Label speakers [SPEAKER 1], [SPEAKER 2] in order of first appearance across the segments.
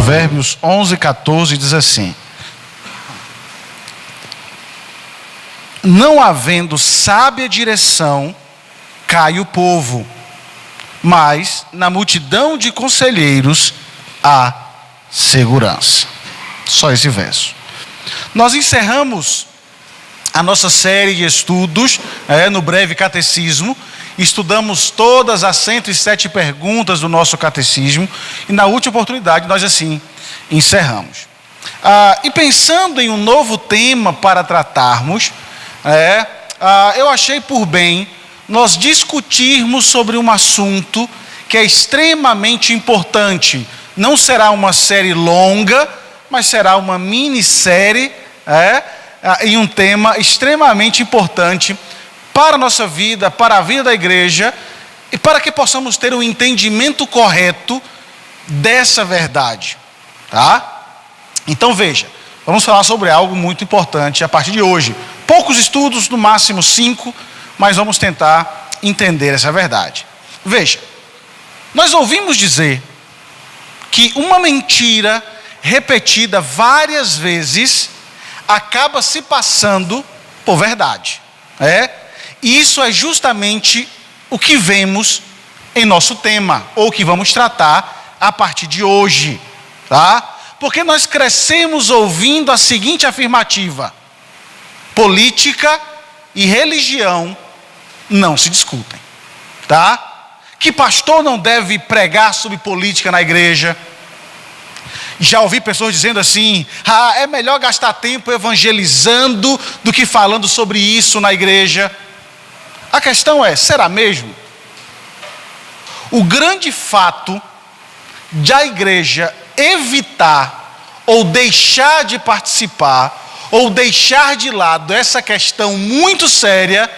[SPEAKER 1] Provérbios 11:14 diz assim: não havendo sábia direção, cai o povo, mas na multidão de conselheiros há segurança. Só esse verso. Nós encerramos a nossa série de estudos no breve catecismo. Estudamos todas as 107 perguntas do nosso catecismo e na última oportunidade nós assim encerramos. E pensando em um novo tema para tratarmos, eu achei por bem nós discutirmos sobre um assunto que é extremamente importante. Não será uma série longa, mas será uma minissérie em um tema extremamente importante para a nossa vida, para a vida da igreja e para que possamos ter um entendimento correto dessa verdade, tá? Então veja, vamos falar sobre algo muito importante a partir de hoje. Poucos estudos, no máximo 5, mas vamos tentar entender essa verdade. Veja, nós ouvimos dizer que uma mentira repetida várias vezes acaba se passando por verdade. E isso é justamente o que vemos em nosso tema, ou que vamos tratar a partir de hoje, tá? Porque nós crescemos ouvindo a seguinte afirmativa: política e religião não se discutem, tá? Que pastor não deve pregar sobre política na igreja. Já ouvi pessoas dizendo assim: é melhor gastar tempo evangelizando do que falando sobre isso na igreja. A questão é, será mesmo? O grande fato de a igreja evitar ou deixar de participar ou deixar de lado essa questão muito séria,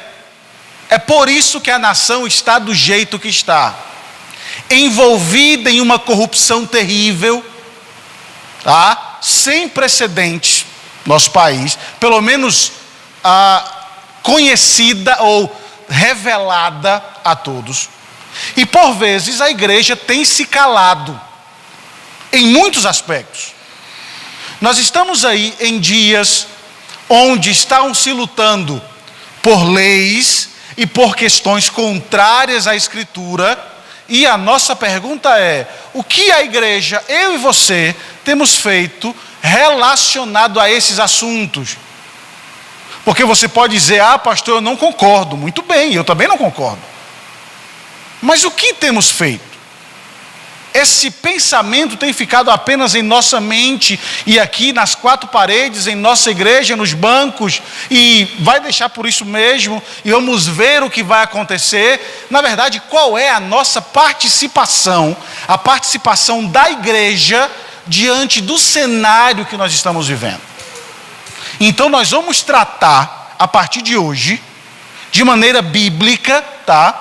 [SPEAKER 1] é por isso que a nação está do jeito que está, envolvida em uma corrupção terrível, tá? Sem precedentes no nosso país, pelo menos conhecida ou revelada a todos. E por vezes a igreja tem se calado em muitos aspectos. Nós estamos aí em dias onde estão se lutando por leis e por questões contrárias à Escritura, e a nossa pergunta é: o que a igreja, eu e você, temos feito relacionado a esses assuntos? Porque você pode dizer: pastor, eu não concordo. Muito bem, eu também não concordo. Mas o que temos feito? Esse pensamento tem ficado apenas em nossa mente e aqui nas 4 paredes, em nossa igreja, nos bancos, e vai deixar por isso mesmo, e vamos ver o que vai acontecer? Na verdade, qual é a nossa participação, a participação da igreja diante do cenário que nós estamos vivendo? Então nós vamos tratar, a partir de hoje, de maneira bíblica, tá?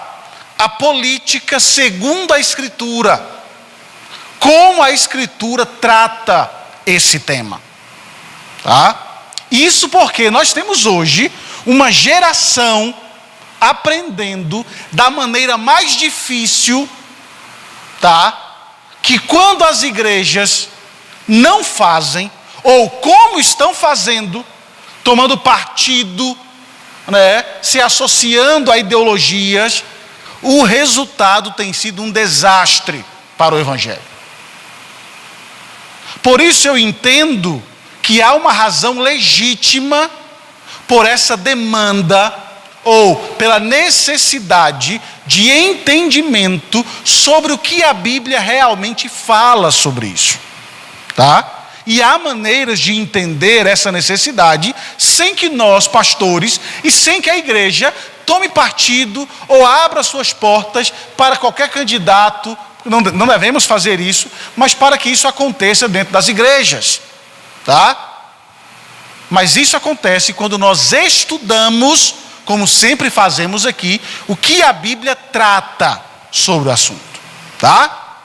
[SPEAKER 1] A política segundo a Escritura. Como a Escritura trata esse tema, tá? Isso porque nós temos hoje uma geração aprendendo da maneira mais difícil, tá? Que quando as igrejas não fazem, ou como estão fazendo, tomando partido, se associando a ideologias, o resultado tem sido um desastre para o Evangelho. Por isso eu entendo que há uma razão legítima por essa demanda, ou pela necessidade de entendimento sobre o que a Bíblia realmente fala sobre isso, tá? E há maneiras de entender essa necessidade sem que nós, pastores, e sem que a igreja tome partido ou abra suas portas para qualquer candidato. Não devemos fazer isso, mas para que isso aconteça dentro das igrejas, tá? Mas isso acontece quando nós estudamos, como sempre fazemos aqui, o que a Bíblia trata sobre o assunto, tá?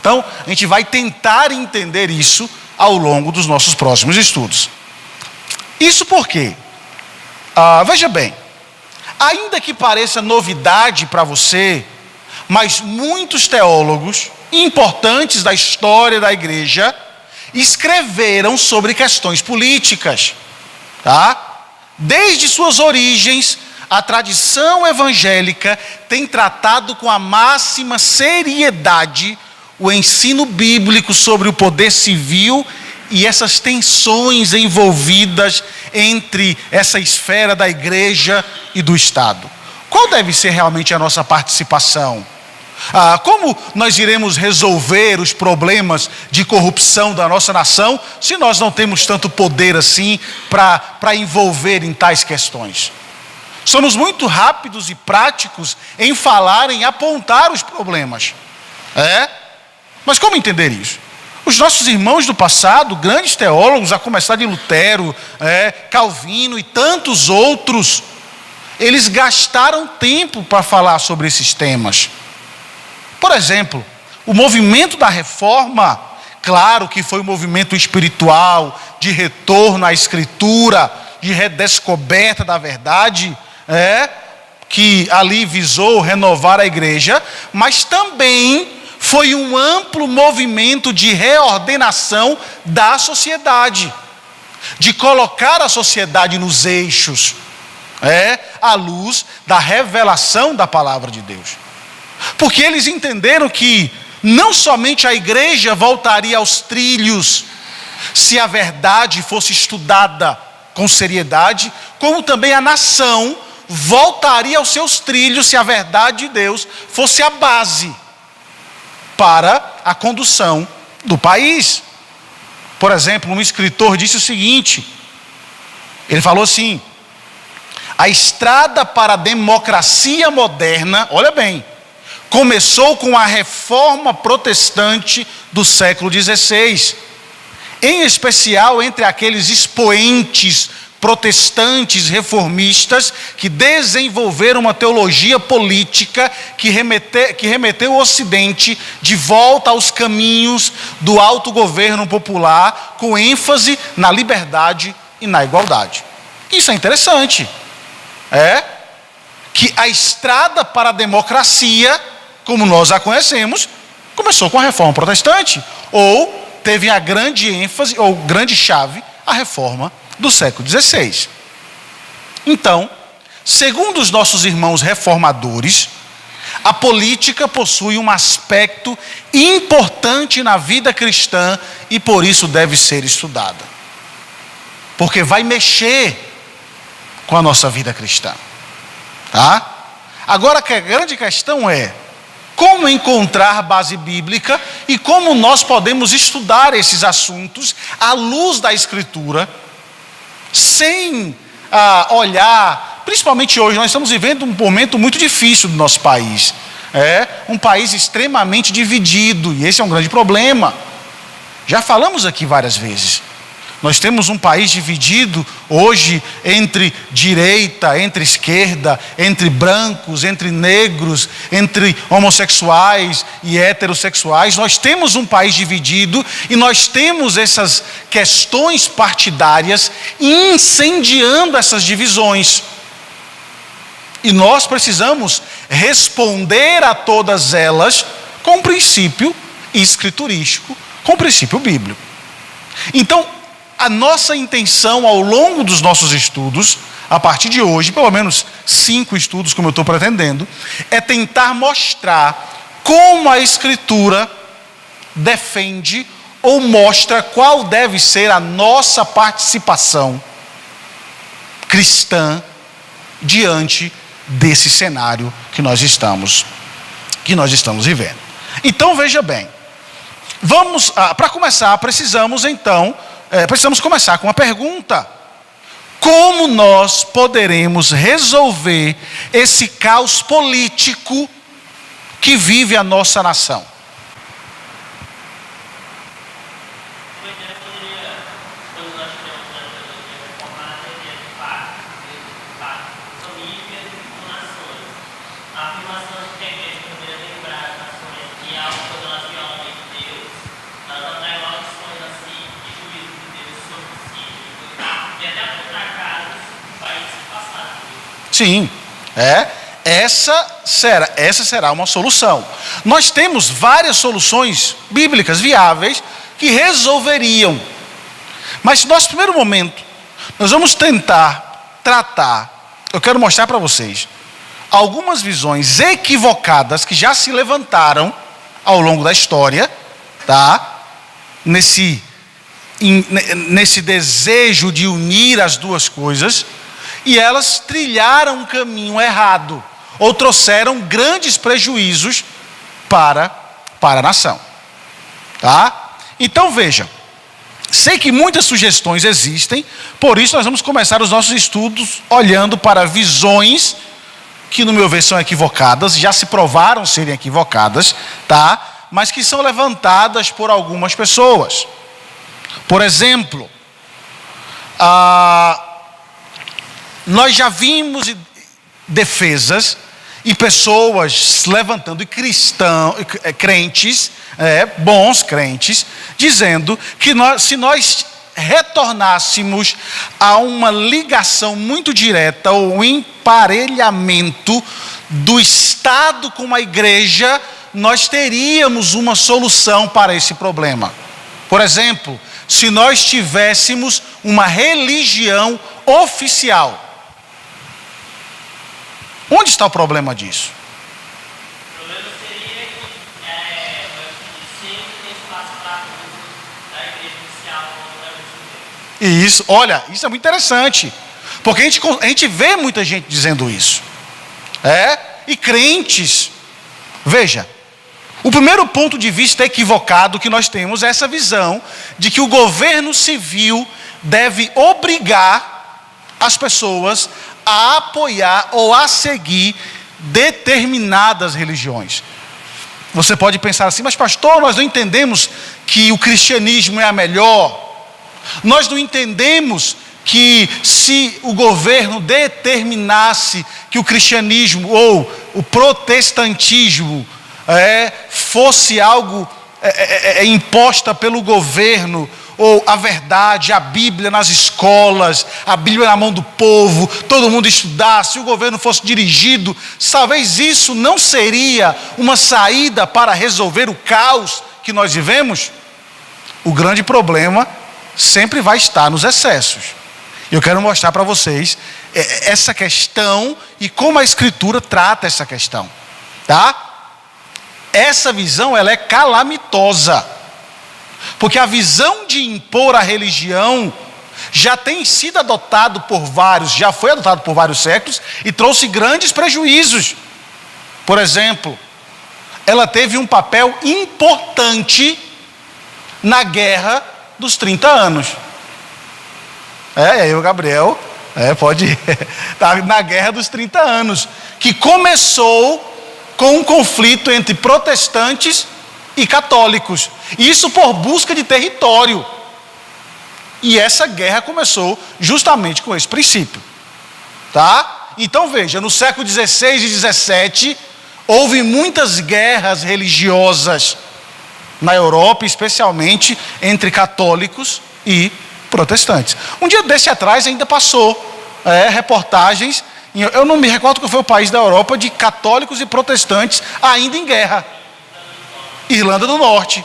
[SPEAKER 1] Então, a gente vai tentar entender isso ao longo dos nossos próximos estudos. Isso porque, veja bem, ainda que pareça novidade para você, mas muitos teólogos importantes da história da igreja escreveram sobre questões políticas, tá? Desde suas origens, a tradição evangélica tem tratado com a máxima seriedade o ensino bíblico sobre o poder civil e essas tensões envolvidas entre essa esfera da igreja e do Estado. Qual deve ser realmente a nossa participação? Como nós iremos resolver os problemas de corrupção da nossa nação se nós não temos tanto poder assim para envolver em tais questões? Somos muito rápidos e práticos em falar, em apontar os problemas. Mas como entender isso? Os nossos irmãos do passado, grandes teólogos, a começar de Lutero, Calvino e tantos outros, eles gastaram tempo para falar sobre esses temas. Por exemplo, o movimento da reforma, claro que foi um movimento espiritual, de retorno à Escritura, de redescoberta da verdade, que ali visou renovar a igreja, mas também foi um amplo movimento de reordenação da sociedade, de colocar a sociedade nos eixos, à luz da revelação da palavra de Deus. Porque eles entenderam que não somente a igreja voltaria aos trilhos se a verdade fosse estudada com seriedade, como também a nação voltaria aos seus trilhos se a verdade de Deus fosse a base para a condução do país. Por exemplo, um escritor disse o seguinte, ele falou assim: a estrada para a democracia moderna, olha bem, começou com a reforma protestante do século XVI, em especial entre aqueles expoentes protestantes reformistas que desenvolveram uma teologia política que remeteu o Ocidente de volta aos caminhos do autogoverno popular, com ênfase na liberdade e na igualdade. Isso é interessante. Que a estrada para a democracia, como nós a conhecemos, começou com a reforma protestante, ou teve a grande ênfase, ou grande chave, a reforma do século XVI. Então, segundo os nossos irmãos reformadores, a política possui um aspecto importante na vida cristã e por isso deve ser estudada. Porque vai mexer com a nossa vida cristã. Tá? Agora, a grande questão é como encontrar base bíblica e como nós podemos estudar esses assuntos à luz da Escritura, sem olhar, principalmente hoje, nós estamos vivendo um momento muito difícil do nosso país. Um país extremamente dividido, e esse é um grande problema. Já falamos aqui várias vezes. Nós temos um país dividido hoje entre direita, entre esquerda, entre brancos, entre negros, entre homossexuais e heterossexuais. Nós temos um país dividido e nós temos essas questões partidárias incendiando essas divisões. E nós precisamos responder a todas elas com um princípio escriturístico, com um princípio bíblico. Então, a nossa intenção ao longo dos nossos estudos, a partir de hoje, pelo menos 5 estudos, como eu estou pretendendo, é tentar mostrar como a Escritura defende ou mostra qual deve ser a nossa participação cristã diante desse cenário que nós estamos vivendo. Então, veja bem, para começar, precisamos começar com uma pergunta: como nós poderemos resolver esse caos político que vive a nossa nação? Sim, essa será uma solução. Nós temos várias soluções bíblicas viáveis que resolveriam. Mas nosso primeiro momento, nós vamos tentar tratar, eu quero mostrar para vocês, algumas visões equivocadas que já se levantaram ao longo da história, tá? Nesse desejo de unir as duas coisas, e elas trilharam um caminho errado, ou trouxeram grandes prejuízos para a nação, tá? Então veja, sei que muitas sugestões existem, por isso nós vamos começar os nossos estudos olhando para visões que no meu ver são equivocadas, já se provaram serem equivocadas, tá? Mas que são levantadas por algumas pessoas. Por exemplo, nós já vimos defesas e pessoas levantando crentes, bons crentes, dizendo que se nós retornássemos a uma ligação muito direta ou um emparelhamento do Estado com a igreja, nós teríamos uma solução para esse problema. Por exemplo, se nós tivéssemos uma religião oficial. Onde está o problema disso?
[SPEAKER 2] O problema seria que sempre tem espaço para a da igreja oficial ou da igreja.
[SPEAKER 1] Isso, olha, isso é muito interessante, porque a gente vê muita gente dizendo isso, e crentes. Veja, o primeiro ponto de vista equivocado que nós temos é essa visão de que o governo civil deve obrigar as pessoas a apoiar ou a seguir determinadas religiões. Você pode pensar assim, mas pastor, nós não entendemos que o cristianismo é a melhor. Nós não entendemos que se o governo determinasse que o cristianismo ou o protestantismo fosse algo imposta pelo governo, ou a verdade, a Bíblia nas escolas, a Bíblia na mão do povo, todo mundo estudasse, se o governo fosse dirigido, talvez isso não seria uma saída para resolver o caos que nós vivemos. O grande problema sempre vai estar nos excessos. Eu quero mostrar para vocês essa questão e como a Escritura trata essa questão, tá? Essa visão, ela é calamitosa, porque a visão de impor a religião já tem sido adotado por vários, já foi adotado por vários séculos e trouxe grandes prejuízos. Por exemplo, ela teve um papel importante na Guerra dos 30 anos. Aí o Gabriel pode ir. Tá na Guerra dos 30 anos, que começou com um conflito entre protestantes e católicos, isso por busca de território, e essa guerra começou justamente com esse princípio, tá? Então veja, no século 16 e 17 houve muitas guerras religiosas na Europa, especialmente entre católicos e protestantes. Um dia desse atrás ainda passou reportagens, eu não me recordo qual foi o país da Europa, de católicos e protestantes ainda em guerra. Irlanda do Norte.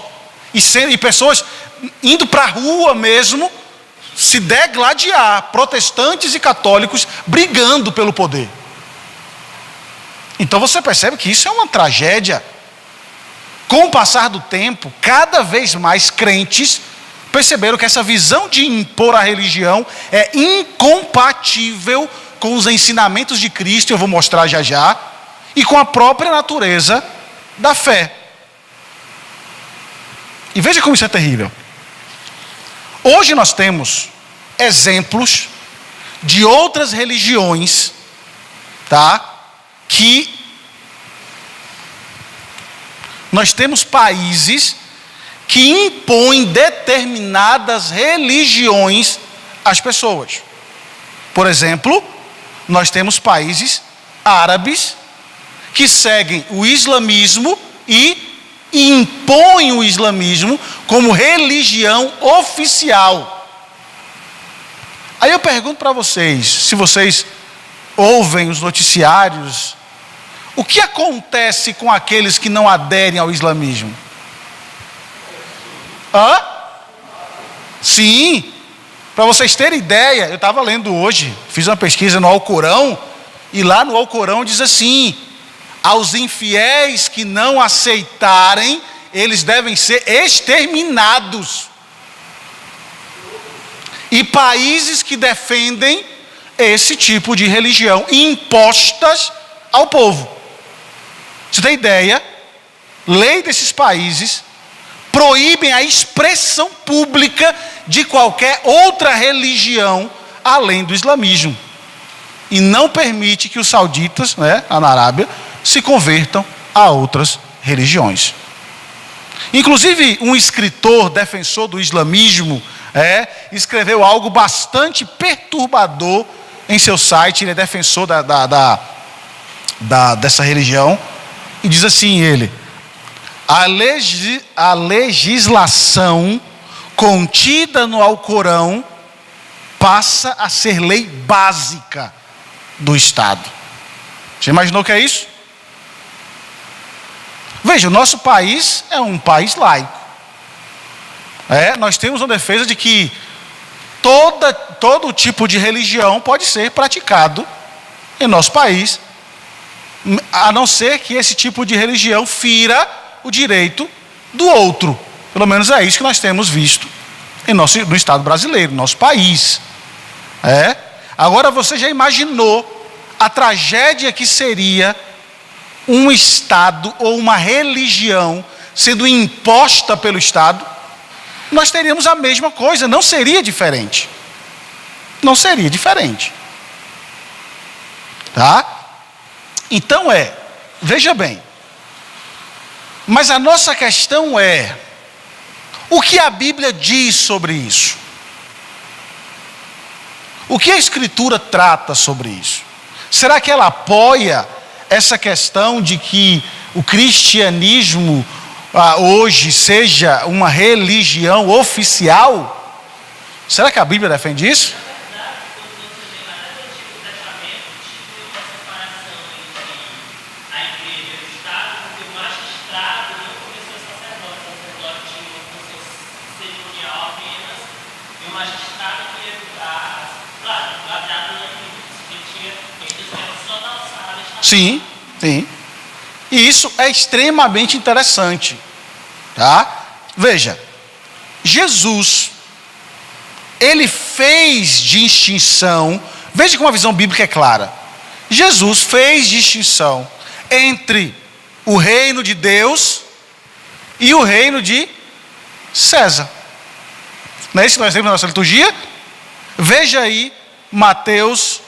[SPEAKER 1] E pessoas indo para a rua mesmo, se degladiar, protestantes e católicos brigando pelo poder. Então você percebe que isso é uma tragédia. Com o passar do tempo, cada vez mais crentes perceberam que essa visão de impor a religião é incompatível com os ensinamentos de Cristo, eu vou mostrar já já, e com a própria natureza da fé. E veja como isso é terrível. Hoje nós temos exemplos de outras religiões, tá? Que nós temos países que impõem determinadas religiões às pessoas. Por exemplo, nós temos países árabes que seguem o islamismo e impõem o islamismo como religião oficial. Aí eu pergunto para vocês, se vocês ouvem os noticiários, o que acontece com aqueles que não aderem ao islamismo? Sim, para vocês terem ideia, eu estava lendo hoje, fiz uma pesquisa no Alcorão, e lá no Alcorão diz assim: aos infiéis que não aceitarem, eles devem ser exterminados. E países que defendem esse tipo de religião impostas ao povo. Você tem ideia? Lei desses países proíbem a expressão pública de qualquer outra religião além do islamismo. E não permite que os sauditas, né, na Arábia, se convertam a outras religiões. Inclusive, um escritor defensor do islamismo escreveu algo bastante perturbador em seu site. Ele é defensor dessa religião. E diz assim ele: a legislação contida no Alcorão passa a ser lei básica do Estado. Você imaginou o que é isso? Veja, o nosso país é um país laico. Nós temos uma defesa de que todo tipo de religião pode ser praticado em nosso país, a não ser que esse tipo de religião fira o direito do outro. Pelo menos é isso que nós temos visto no Estado brasileiro, no nosso país. Agora, você já imaginou a tragédia que seria um Estado ou uma religião sendo imposta pelo Estado? Nós teríamos a mesma coisa, não seria diferente. Não seria diferente. Tá? Então veja bem, mas a nossa questão é: o que a Bíblia diz sobre isso? O que a Escritura trata sobre isso? Será que ela apoia essa questão de que o cristianismo hoje seja uma religião oficial? Será que a Bíblia defende isso? Sim, sim. E isso é extremamente interessante, tá? Veja, Jesus, ele fez distinção. Veja como a visão bíblica é clara. Jesus fez distinção entre o reino de Deus e o reino de César. Não é isso que nós temos na nossa liturgia? Veja aí Mateus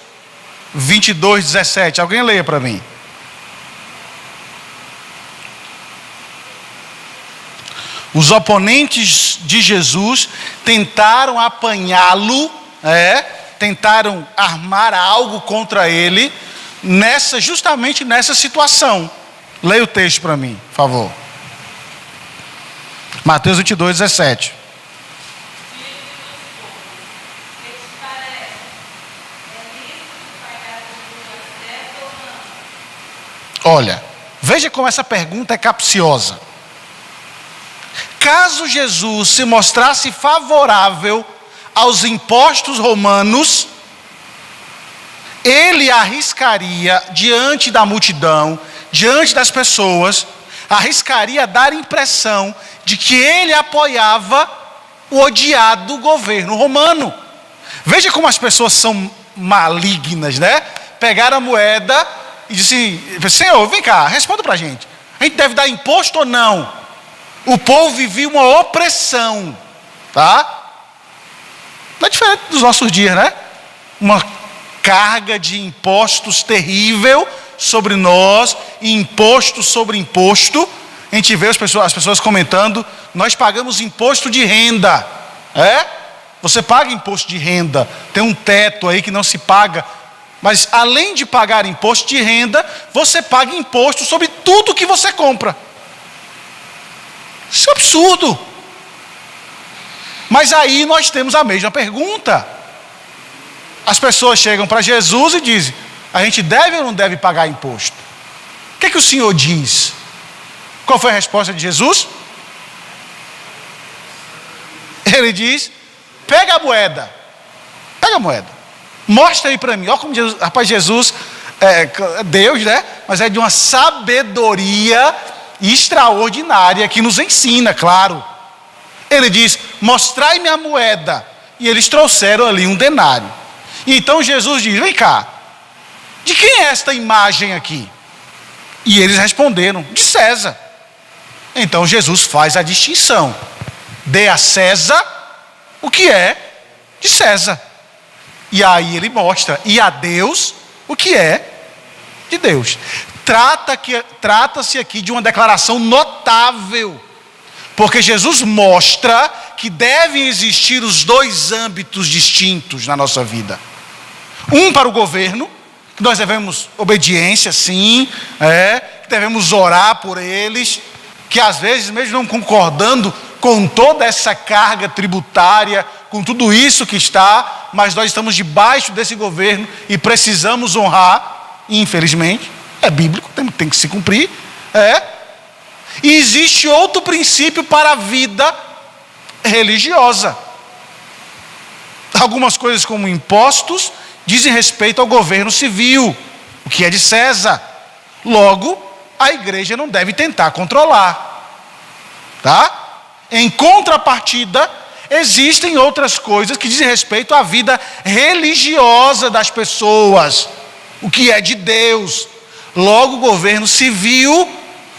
[SPEAKER 1] 22:17. Alguém leia para mim. Os oponentes de Jesus tentaram apanhá-lo, tentaram armar algo contra ele, justamente nessa situação. Leia o texto para mim, por favor. Mateus 22:17. Olha, veja como essa pergunta é capciosa. Caso Jesus se mostrasse favorável aos impostos romanos, ele arriscaria diante da multidão, diante das pessoas, arriscaria dar impressão de que ele apoiava o odiado governo romano. Veja como as pessoas são malignas, né? Pegaram a moeda e disse: Senhor, vem cá, responda para a gente deve dar imposto ou não? O povo vivia uma opressão, tá? Não é diferente dos nossos dias, né? Uma carga de impostos terrível sobre nós, imposto sobre imposto. A gente vê as pessoas comentando: nós pagamos imposto de renda. Você paga imposto de renda, tem um teto aí que não se paga. Mas além de pagar imposto de renda, você paga imposto sobre tudo que você compra. Isso é absurdo. Mas aí nós temos a mesma pergunta. As pessoas chegam para Jesus e dizem: a gente deve ou não deve pagar imposto? O que é que o Senhor diz? Qual foi a resposta de Jesus? Ele diz: pega a moeda. Pega a moeda. Mostra aí para mim. Olha como Jesus, rapaz, Jesus é Deus, né? Mas é de uma sabedoria extraordinária que nos ensina, claro. Ele diz: mostrai-me a moeda. E eles trouxeram ali um denário. E então Jesus diz: vem cá, de quem é esta imagem aqui? E eles responderam: de César. Então Jesus faz a distinção: dê a César o que é de César. E aí ele mostra: e a Deus o que é de Deus. Trata-se aqui de uma declaração notável, porque Jesus mostra que devem existir os dois âmbitos distintos na nossa vida. Um para o governo, que nós devemos obediência, sim, que devemos orar por eles, que às vezes, mesmo não concordando com toda essa carga tributária, com tudo isso que está, mas nós estamos debaixo desse governo e precisamos honrar, e infelizmente, é bíblico, tem que se cumprir. E existe outro princípio para a vida religiosa. Algumas coisas, como impostos, dizem respeito ao governo civil, o que é de César. Logo, a igreja não deve tentar controlar. Tá? Em contrapartida, existem outras coisas que dizem respeito à vida religiosa das pessoas, o que é de Deus. Logo, o governo civil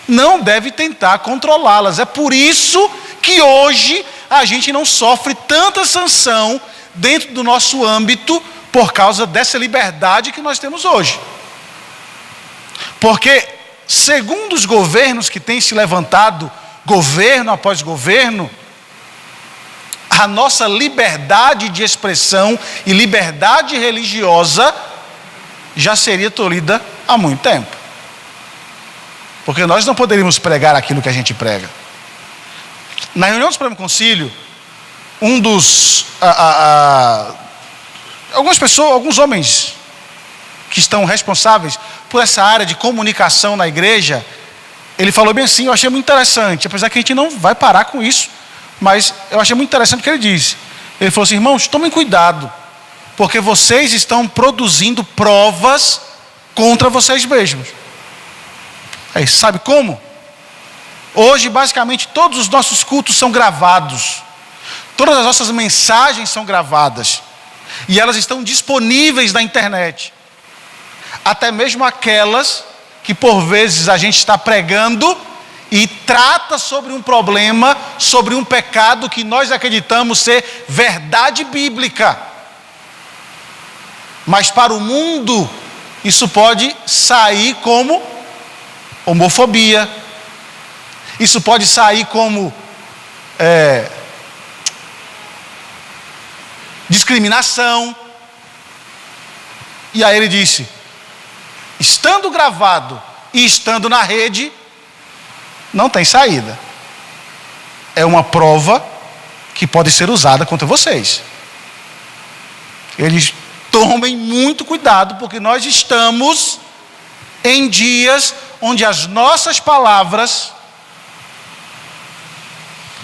[SPEAKER 1] não deve tentar controlá-las. É por isso que hoje a gente não sofre tanta sanção dentro do nosso âmbito, por causa dessa liberdade que nós temos hoje. Porque, segundo os governos que têm se levantado, governo após governo, a nossa liberdade de expressão e liberdade religiosa já seria tolhida há muito tempo. Porque nós não poderíamos pregar aquilo que a gente prega. Na reunião do Supremo Concílio, alguns homens que estão responsáveis por essa área de comunicação na igreja, ele falou bem assim, eu achei muito interessante, apesar que a gente não vai parar com isso, mas eu achei muito interessante o que ele disse. Ele falou assim: irmãos, tomem cuidado, porque vocês estão produzindo provas contra vocês mesmos. Aí, sabe como? Hoje, basicamente, todos os nossos cultos são gravados. Todas as nossas mensagens são gravadas. E elas estão disponíveis na internet. Até mesmo aquelas que, por vezes, a gente está pregando e trata sobre um problema, sobre um pecado que nós acreditamos ser verdade bíblica. Mas para o mundo, isso pode sair como homofobia. Isso pode sair como discriminação. E aí ele disse: estando gravado e estando na rede, não tem saída. É uma prova que pode ser usada contra vocês. Eles tomem muito cuidado, porque nós estamos em dias onde as nossas palavras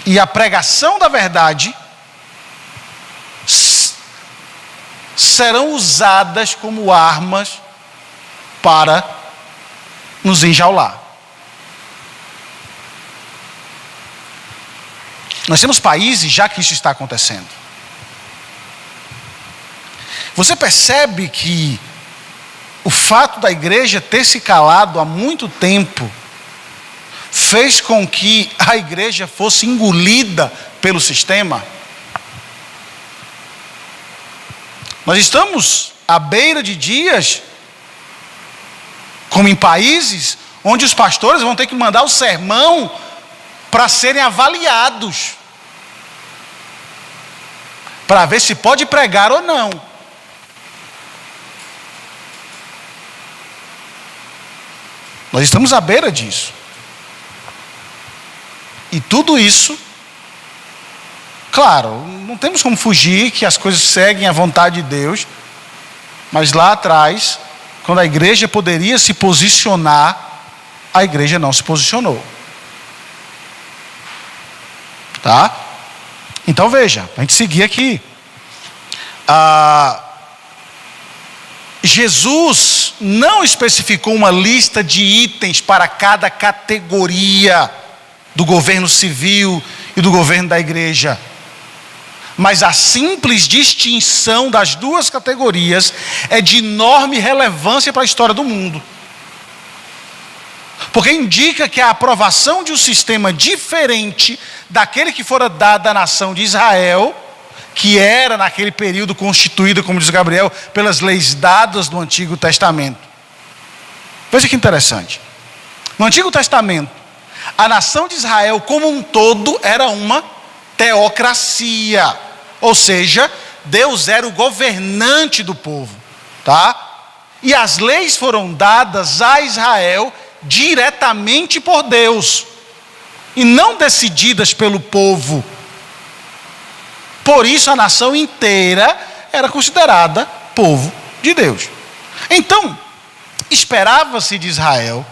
[SPEAKER 1] e a pregação da verdade serão usadas como armas para nos enjaular. Nós temos países já que isso está acontecendo. Você percebe que o fato da igreja ter se calado há muito tempo fez com que a igreja fosse engolida pelo sistema? Nós estamos à beira de dias, como em países, onde os pastores vão ter que mandar o sermão para serem avaliados, para ver se pode pregar ou não. Nós estamos à beira disso. E tudo isso, claro, não temos como fugir que as coisas seguem a vontade de Deus, mas lá atrás, quando a igreja poderia se posicionar, a igreja não se posicionou. Tá? Então veja, a gente seguir aqui. Jesus não especificou uma lista de itens para cada categoria do governo civil e do governo da igreja. Mas a simples distinção das duas categorias é de enorme relevância para a história do mundo. Porque indica que a aprovação de um sistema diferente daquele que fora dado à nação de Israel, que era naquele período constituída, como diz Gabriel, pelas leis dadas no Antigo Testamento. Veja que interessante. No Antigo Testamento, a nação de Israel como um todo era uma teocracia. Ou seja, Deus era o governante do povo, tá? E as leis foram dadas a Israel diretamente por Deus, e não decididas pelo povo. Por isso a nação inteira era considerada povo de Deus. Então, esperava-se de Israel,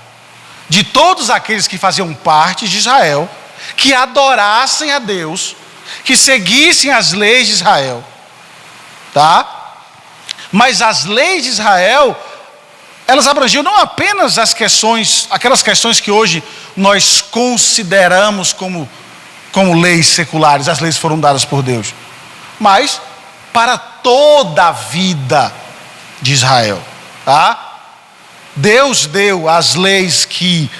[SPEAKER 1] de todos aqueles que faziam parte de Israel, que adorassem a Deus, que seguissem as leis de Israel, tá? Mas as leis de Israel, elas abrangiam não apenas aquelas questões que hoje nós consideramos como leis seculares, as leis foram dadas por Deus, mas para toda a vida de Israel, tá? Deus deu as leis que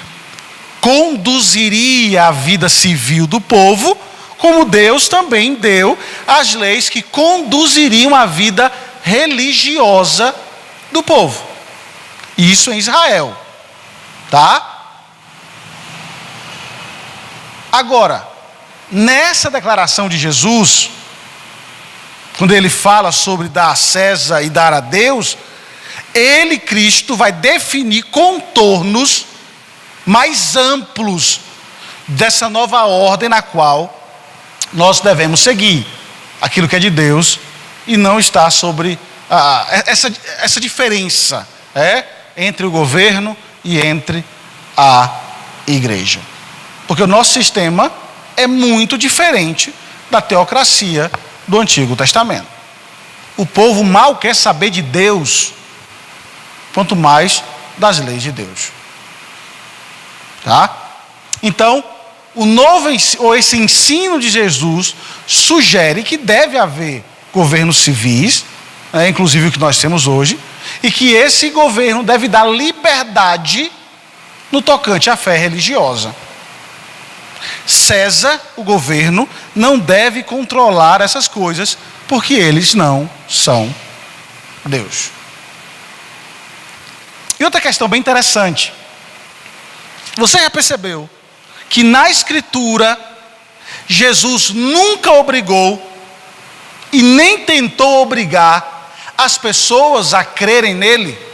[SPEAKER 1] conduziria a vida civil do povo, como Deus também deu as leis que conduziriam a vida religiosa do povo. Isso em Israel, tá? Agora, nessa declaração de Jesus, quando ele fala sobre dar a César e dar a Deus, ele, Cristo, vai definir contornos mais amplos dessa nova ordem na qual nós devemos seguir aquilo que é de Deus e não está sobre essa diferença entre o governo e entre a igreja. Porque o nosso sistema é muito diferente da teocracia do Antigo Testamento. O povo mal quer saber de Deus, quanto mais das leis de Deus. Tá? Então, esse ensino de Jesus sugere que deve haver governos civis, inclusive o que nós temos hoje, e que esse governo deve dar liberdade no tocante à fé religiosa. César, o governo, não deve controlar essas coisas, porque eles não são Deus. E outra questão bem interessante. Você já percebeu que na Escritura, Jesus nunca obrigou e nem tentou obrigar as pessoas a crerem nele?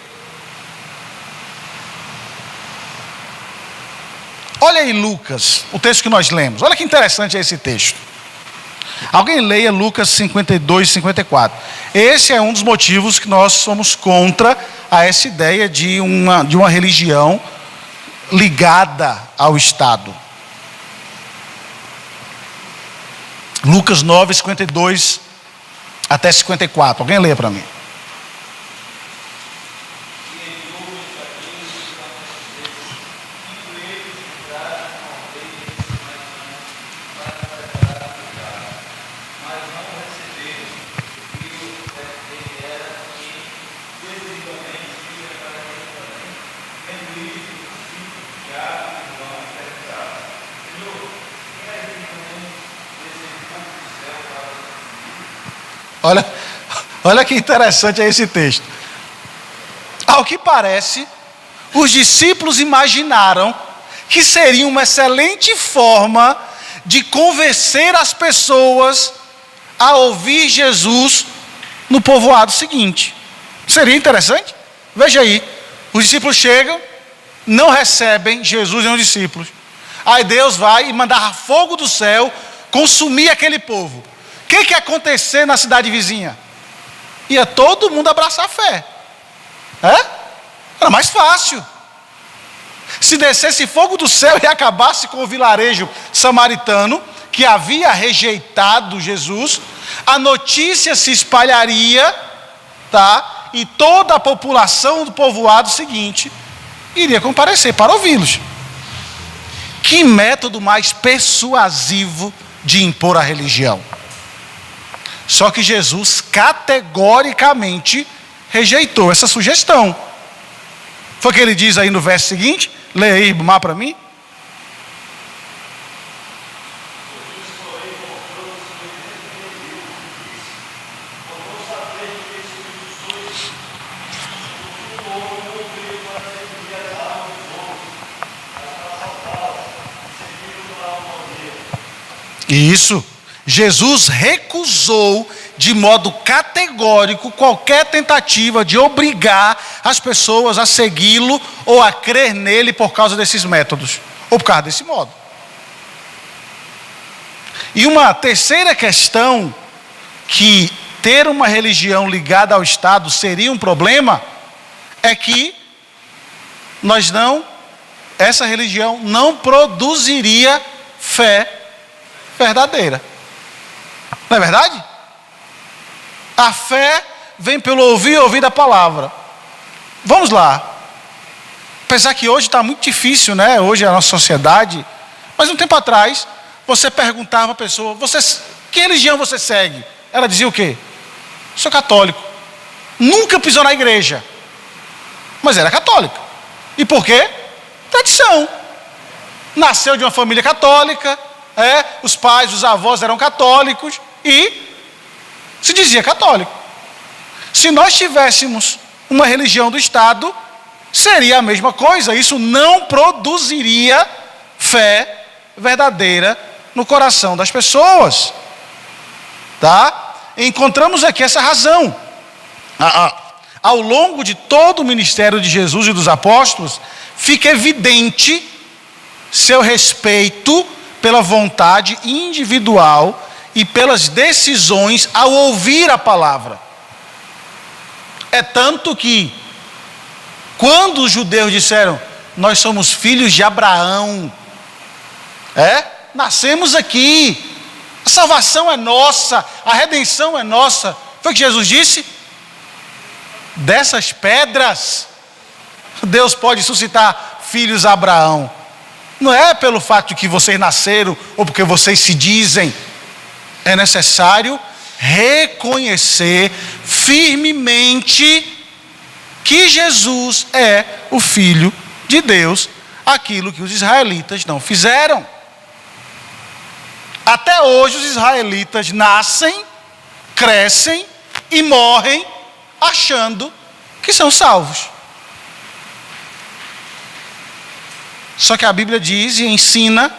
[SPEAKER 1] Olha aí Lucas, o texto que nós lemos. Olha que interessante é esse texto. Alguém leia Lucas 52, 54. Esse é um dos motivos que nós somos contra a essa ideia de uma religião ligada ao Estado. Lucas 9, 52 até 54. Alguém leia para mim. Olha que interessante é esse texto. Ao que parece, os discípulos imaginaram que seria uma excelente forma de convencer as pessoas a ouvir Jesus no povoado seguinte. Seria interessante? Veja aí, os discípulos chegam, não recebem Jesus e os discípulos. Aí Deus vai e mandar fogo do céu consumir aquele povo. O que ia acontecer na cidade vizinha? Ia todo mundo abraçar a fé. Era mais fácil. Se descesse fogo do céu e acabasse com o vilarejo samaritano, que havia rejeitado Jesus, a notícia se espalharia, tá? E toda a população do povoado seguinte iria comparecer para ouvi-los. Que método mais persuasivo de impor a religião. Só que Jesus categoricamente rejeitou essa sugestão. Foi o que ele diz aí no verso seguinte. Leia aí, Mar, para mim. Isso. Jesus recusou de modo categórico qualquer tentativa de obrigar as pessoas a segui-lo ou a crer nele por causa desses métodos, ou por causa desse modo. E uma terceira questão, que ter uma religião ligada ao Estado seria um problema, é que essa religião não produziria fé verdadeira. Não é verdade? A fé vem pelo ouvir da palavra. Vamos lá. Apesar que hoje está muito difícil, né? Hoje é a nossa sociedade. Mas um tempo atrás, você perguntava a pessoa, que religião você segue? Ela dizia o quê? Sou católico. Nunca pisou na igreja. Mas era católica. E por quê? Tradição. Nasceu de uma família católica. Os pais, os avós eram católicos e se dizia católico. Se nós tivéssemos uma religião do Estado, seria a mesma coisa. Isso não produziria fé verdadeira no coração das pessoas. Tá? Encontramos aqui essa razão. Ao longo de todo o ministério de Jesus e dos apóstolos, fica evidente seu respeito pela vontade individual e pelas decisões ao ouvir a palavra. É tanto que, quando os judeus disseram, nós somos filhos de Abraão, nascemos aqui, a salvação é nossa, a redenção é nossa, foi o que Jesus disse? Dessas pedras, Deus pode suscitar filhos a Abraão. Não é pelo fato de que vocês nasceram ou porque vocês se dizem. É necessário reconhecer firmemente que Jesus é o Filho de Deus, aquilo que os israelitas não fizeram. Até hoje os israelitas nascem, crescem e morrem achando que são salvos. Só que a Bíblia diz e ensina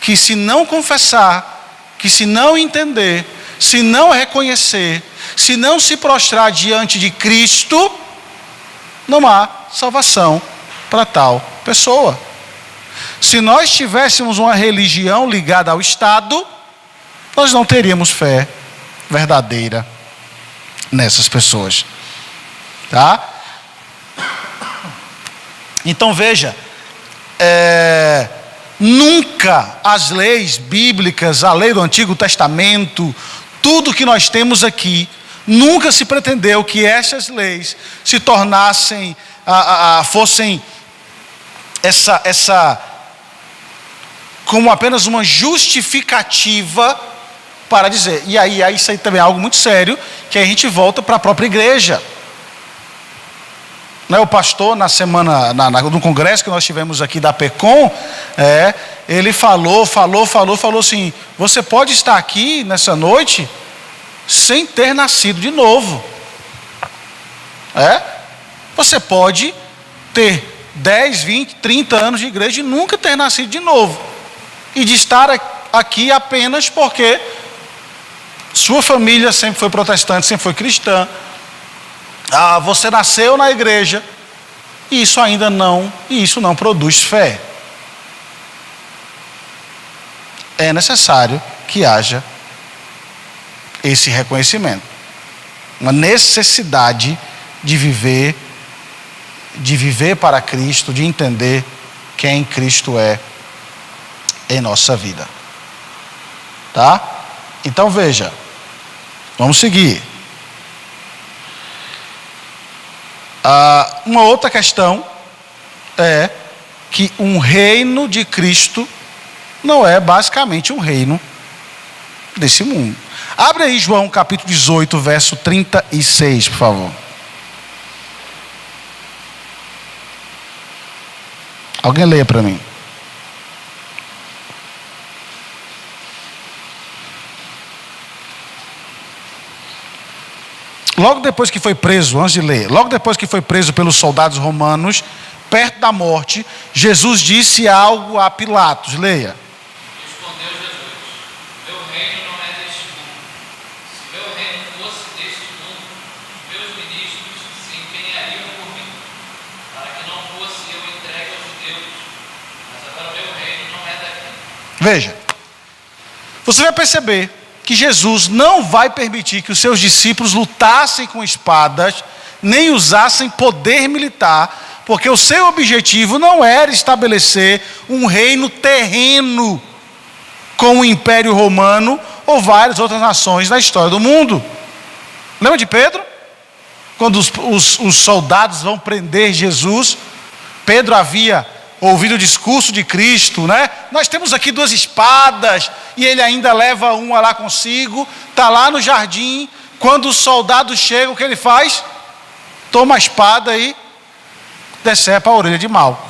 [SPEAKER 1] que se não confessar, que se não entender, se não reconhecer, se não se prostrar diante de Cristo, não há salvação para tal pessoa. Se nós tivéssemos uma religião ligada ao Estado, nós não teríamos fé verdadeira nessas pessoas. Tá? Então veja, nunca as leis bíblicas, a lei do Antigo Testamento, tudo que nós temos aqui, nunca se pretendeu que essas leis se tornassem, fossem como apenas uma justificativa para dizer. E aí isso aí também é algo muito sério, que a gente volta para a própria igreja. O pastor, na semana, no congresso que nós tivemos aqui da PECOM, ele falou assim, você pode estar aqui nessa noite sem ter nascido de novo. Você pode ter 10, 20, 30 anos de igreja e nunca ter nascido de novo. E de estar aqui apenas porque sua família sempre foi protestante, sempre foi cristã. Você nasceu na igreja e isso não produz fé. É necessário que haja esse reconhecimento, uma necessidade de viver para Cristo, de entender quem Cristo é em nossa vida. Tá? Então veja, vamos seguir. Uma outra questão é que um reino de Cristo não é basicamente um reino desse mundo. Abre aí João capítulo 18, verso 36, por favor. Alguém leia para mim. Logo depois que foi preso, antes de ler, logo depois que foi preso pelos soldados romanos, perto da morte, Jesus disse algo a Pilatos. Leia.
[SPEAKER 3] Respondeu Jesus: meu reino não é deste mundo. Se meu reino fosse deste mundo, os meus ministros se empenhariam por mim, para que não fosse eu entregue aos judeus. Mas agora meu reino não é daqui.
[SPEAKER 1] Veja, você vai perceber que Jesus não vai permitir que os seus discípulos lutassem com espadas, nem usassem poder militar, porque o seu objetivo não era estabelecer um reino terreno com o Império Romano ou várias outras nações na história do mundo. Lembra de Pedro? Quando os soldados vão prender Jesus, Pedro havia ouvido o discurso de Cristo, né? Nós temos aqui 2 espadas, e ele ainda leva uma lá consigo, está lá no jardim. Quando os soldados chegam, o que ele faz? Toma a espada e decepa a orelha de Malco.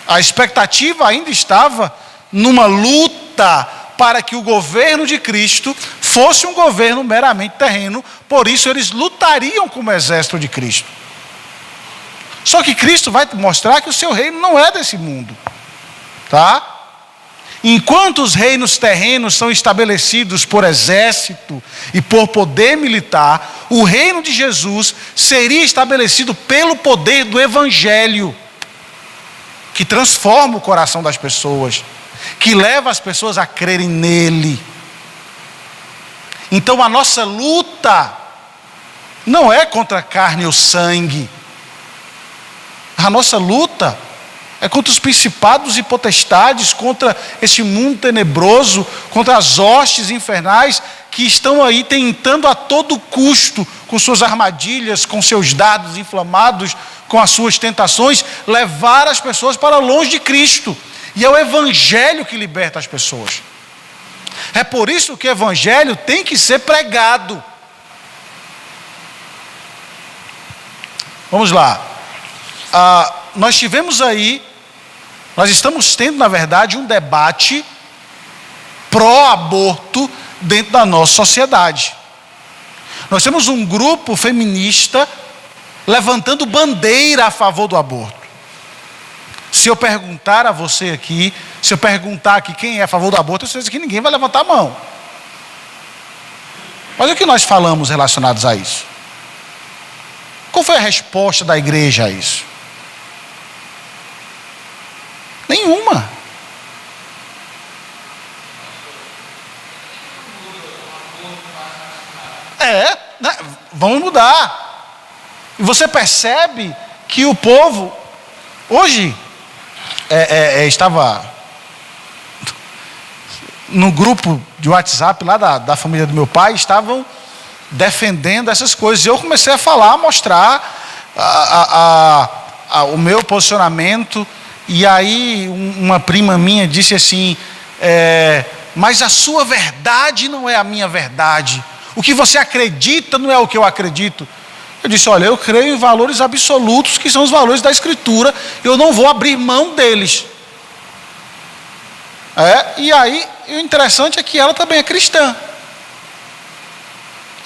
[SPEAKER 1] A expectativa ainda estava numa luta para que o governo de Cristo fosse um governo meramente terreno, por isso eles lutariam como exército de Cristo. Só que Cristo vai mostrar que o seu reino não é desse mundo, tá? Enquanto os reinos terrenos são estabelecidos por exército e por poder militar, o reino de Jesus seria estabelecido pelo poder do Evangelho, que transforma o coração das pessoas, que leva as pessoas a crerem nele. Então a nossa luta não é contra a carne ou sangue. A nossa luta é contra os principados e potestades, contra esse mundo tenebroso, contra as hostes infernais que estão aí tentando a todo custo, com suas armadilhas, com seus dardos inflamados, com as suas tentações, levar as pessoas para longe de Cristo. E é o Evangelho que liberta as pessoas. É por isso que o Evangelho tem que ser pregado. Vamos lá. Nós estamos tendo, na verdade, um debate pró-aborto dentro da nossa sociedade. Nós temos um grupo feminista levantando bandeira a favor do aborto. Se eu perguntar a você aqui, se eu perguntar aqui quem é a favor do aborto, eu sei que ninguém vai levantar a mão. Mas o que nós falamos relacionados a isso? Qual foi a resposta da igreja a isso? Nenhuma. Né? Vamos mudar. E você percebe que o povo, hoje, estava no grupo de WhatsApp lá da família do meu pai, estavam defendendo essas coisas. E eu comecei a falar, a mostrar o meu posicionamento. E aí uma prima minha disse assim, mas a sua verdade não é a minha verdade. O que você acredita não é o que eu acredito. Eu disse, olha, eu creio em valores absolutos, que são os valores da Escritura. Eu não vou abrir mão deles. E aí, o interessante é que ela também é cristã.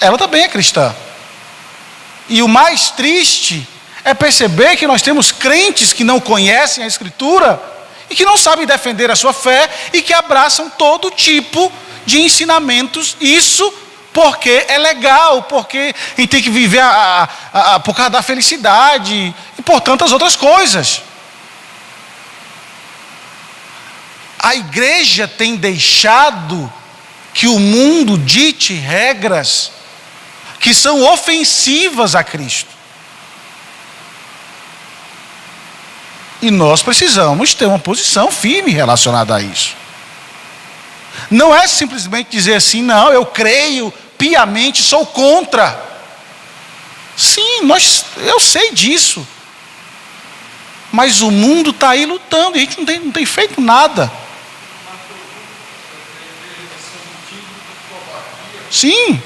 [SPEAKER 1] Ela também é cristã. E o mais triste é perceber que nós temos crentes que não conhecem a Escritura e que não sabem defender a sua fé e que abraçam todo tipo de ensinamentos. Isso porque é legal, porque a gente tem que viver por causa da felicidade e por tantas outras coisas. A igreja tem deixado que o mundo dite regras que são ofensivas a Cristo. E nós precisamos ter uma posição firme relacionada a isso. Não é simplesmente dizer assim, não, eu creio piamente, sou contra. Sim, eu sei disso. Mas o mundo está aí lutando e a gente não tem feito nada. Sim.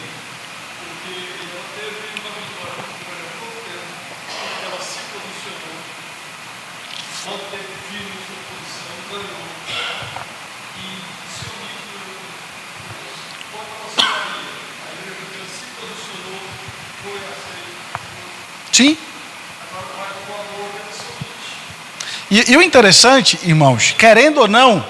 [SPEAKER 1] Sim. E o interessante, irmãos, querendo ou não,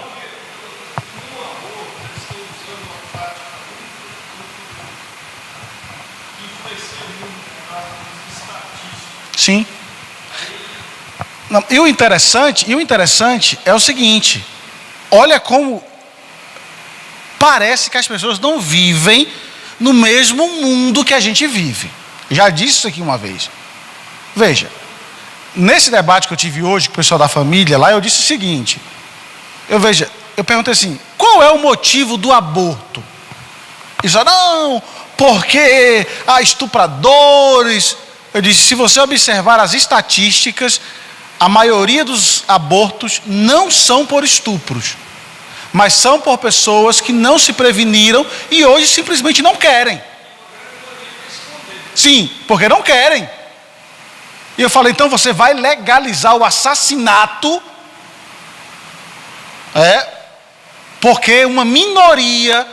[SPEAKER 1] sim. Não, e o interessante é o seguinte: olha como parece que as pessoas não vivem no mesmo mundo que a gente vive. Já disse isso aqui uma vez. Veja, nesse debate que eu tive hoje com o pessoal da família lá, eu disse o seguinte: eu perguntei assim, qual é o motivo do aborto? Eles falaram, não, porque há estupradores. Eu disse, se você observar as estatísticas, a maioria dos abortos não são por estupros, mas são por pessoas que não se preveniram e hoje simplesmente não querem. Sim, porque não querem. E eu falei, então você vai legalizar o assassinato, porque uma minoria,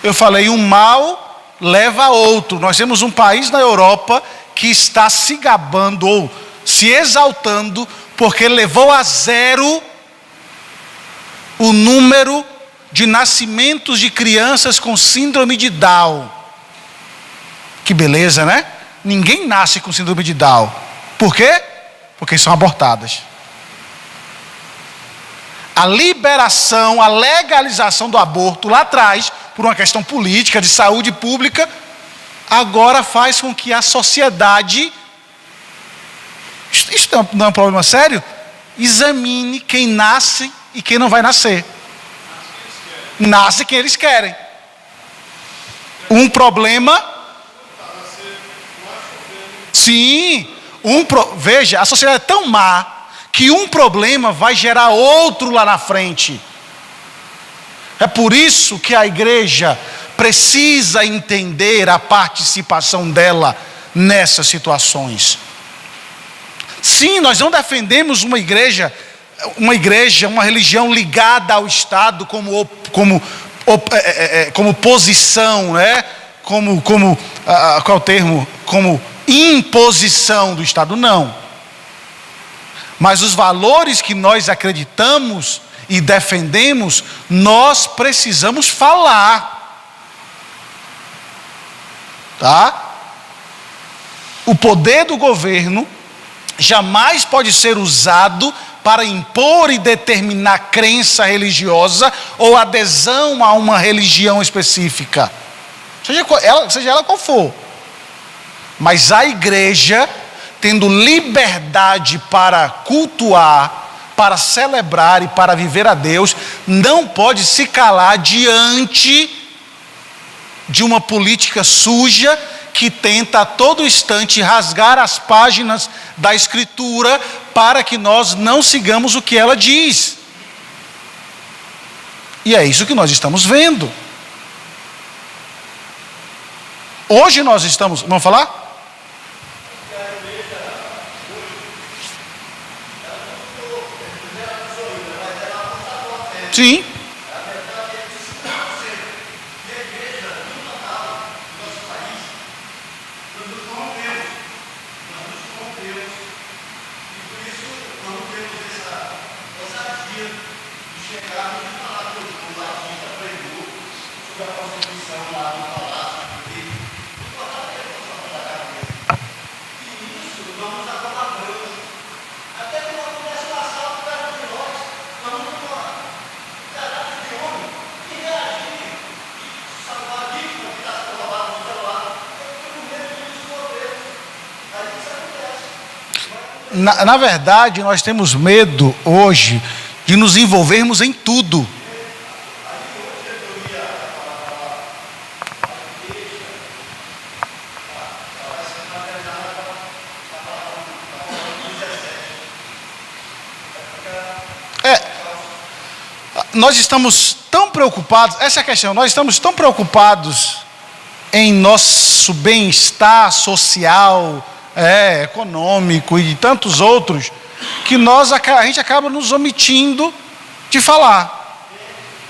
[SPEAKER 1] eu falei, um mal leva a outro. Nós temos um país na Europa que está se gabando ou se exaltando porque levou a zero o número de nascimentos de crianças com síndrome de Down. Que beleza, né? Ninguém nasce com síndrome de Down. Por quê? Porque são abortadas. A liberação, a legalização do aborto lá atrás, por uma questão política, de saúde pública, agora faz com que a sociedade, isso não é um problema sério, examine quem nasce e quem não vai nascer. Nasce quem eles querem. Um problema... Sim, veja, a sociedade é tão má que um problema vai gerar outro lá na frente. É por isso que a igreja precisa entender a participação dela nessas situações. Sim, nós não defendemos uma religião ligada ao Estado como posição, né? Qual é o termo? Como imposição do Estado, não. Mas os valores que nós acreditamos e defendemos, nós precisamos falar. Tá? O poder do governo jamais pode ser usado para impor e determinar crença religiosa ou adesão a uma religião específica, seja ela qual for. Mas a igreja, tendo liberdade para cultuar, para celebrar e para viver a Deus, não pode se calar diante de uma política suja que tenta a todo instante rasgar as páginas da Escritura para que nós não sigamos o que ela diz. E é isso que nós estamos vendo. Hoje nós estamos... Vamos falar? Sim. Na verdade, nós temos medo hoje de nos envolvermos em tudo. nós estamos tão preocupados, essa é a questão, nós estamos tão preocupados em nosso bem-estar social, econômico e tantos outros, que a gente acaba nos omitindo de falar,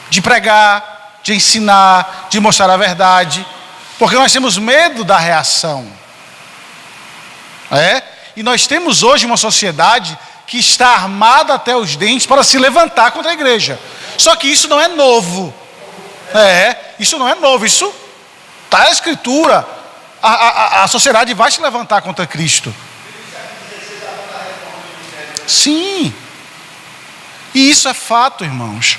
[SPEAKER 1] de pregar, de ensinar, de mostrar a verdade, porque nós temos medo da reação. E nós temos hoje uma sociedade que está armada até os dentes para se levantar contra a igreja. Só que isso não é novo. Isso não é novo, isso está na Escritura. A sociedade vai se levantar contra Cristo. Sim. E isso é fato, irmãos.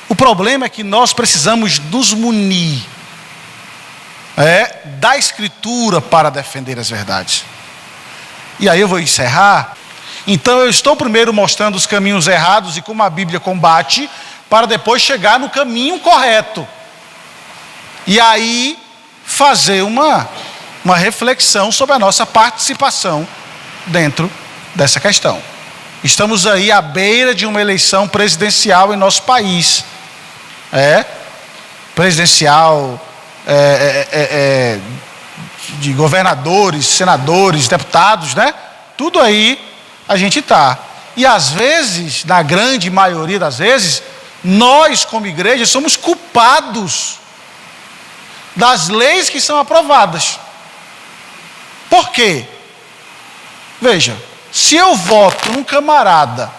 [SPEAKER 1] O problema é que nós precisamos nos munir da Escritura para defender as verdades. E aí eu vou encerrar. Então eu estou primeiro mostrando os caminhos errados e como a Bíblia combate, para depois chegar no caminho correto. E aí fazer uma reflexão sobre a nossa participação dentro dessa questão. Estamos aí à beira de uma eleição presidencial em nosso país. Presidencial, de governadores, senadores, deputados, Tudo aí a gente está. E às vezes, na grande maioria das vezes, nós como igreja somos culpados das leis que são aprovadas. Por quê? Veja, se eu voto num camarada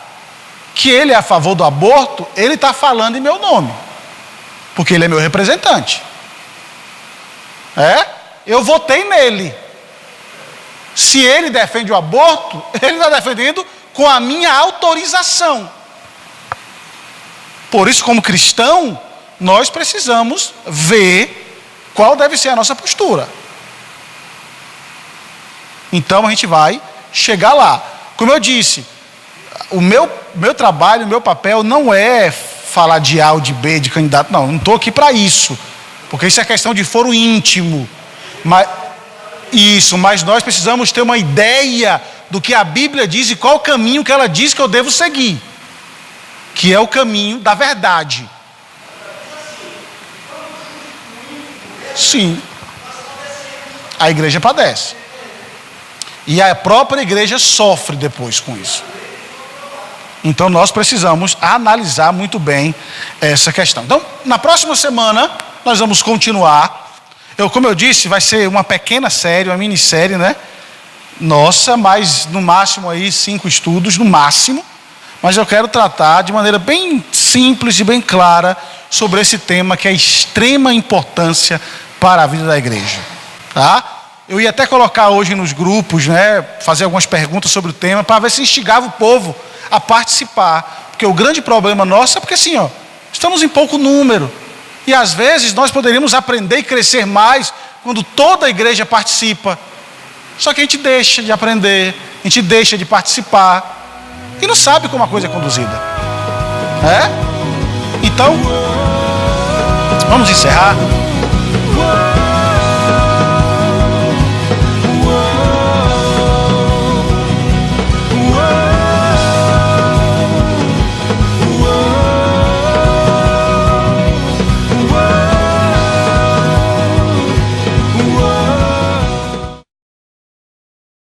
[SPEAKER 1] que ele é a favor do aborto, ele está falando em meu nome, porque ele é meu representante. Eu votei nele. Se ele defende o aborto, ele está defendendo com a minha autorização. Por isso, como cristão, nós precisamos ver qual deve ser a nossa postura. Então a gente vai chegar lá. Como eu disse, o meu trabalho, o meu papel não é falar de A ou de B, de candidato, não estou aqui para isso, porque isso é questão de foro íntimo. Mas nós precisamos ter uma ideia do que a Bíblia diz e qual o caminho que ela diz que eu devo seguir, que é o caminho da verdade. Sim, a igreja padece. E a própria igreja sofre depois com isso. Então nós precisamos analisar muito bem essa questão. Então, na próxima semana, nós vamos continuar. Como eu disse, vai ser uma pequena série, uma minissérie, Nossa, mas no máximo aí 5 estudos, no máximo. Mas eu quero tratar de maneira bem simples e bem clara sobre esse tema que é extrema importância para a vida da igreja. Tá? Eu ia até colocar hoje nos grupos, fazer algumas perguntas sobre o tema, para ver se instigava o povo a participar. Porque o grande problema nosso é porque assim, estamos em pouco número. E às vezes nós poderíamos aprender e crescer mais quando toda a igreja participa. Só que a gente deixa de aprender, a gente deixa de participar e não sabe como a coisa é conduzida. Então, vamos encerrar.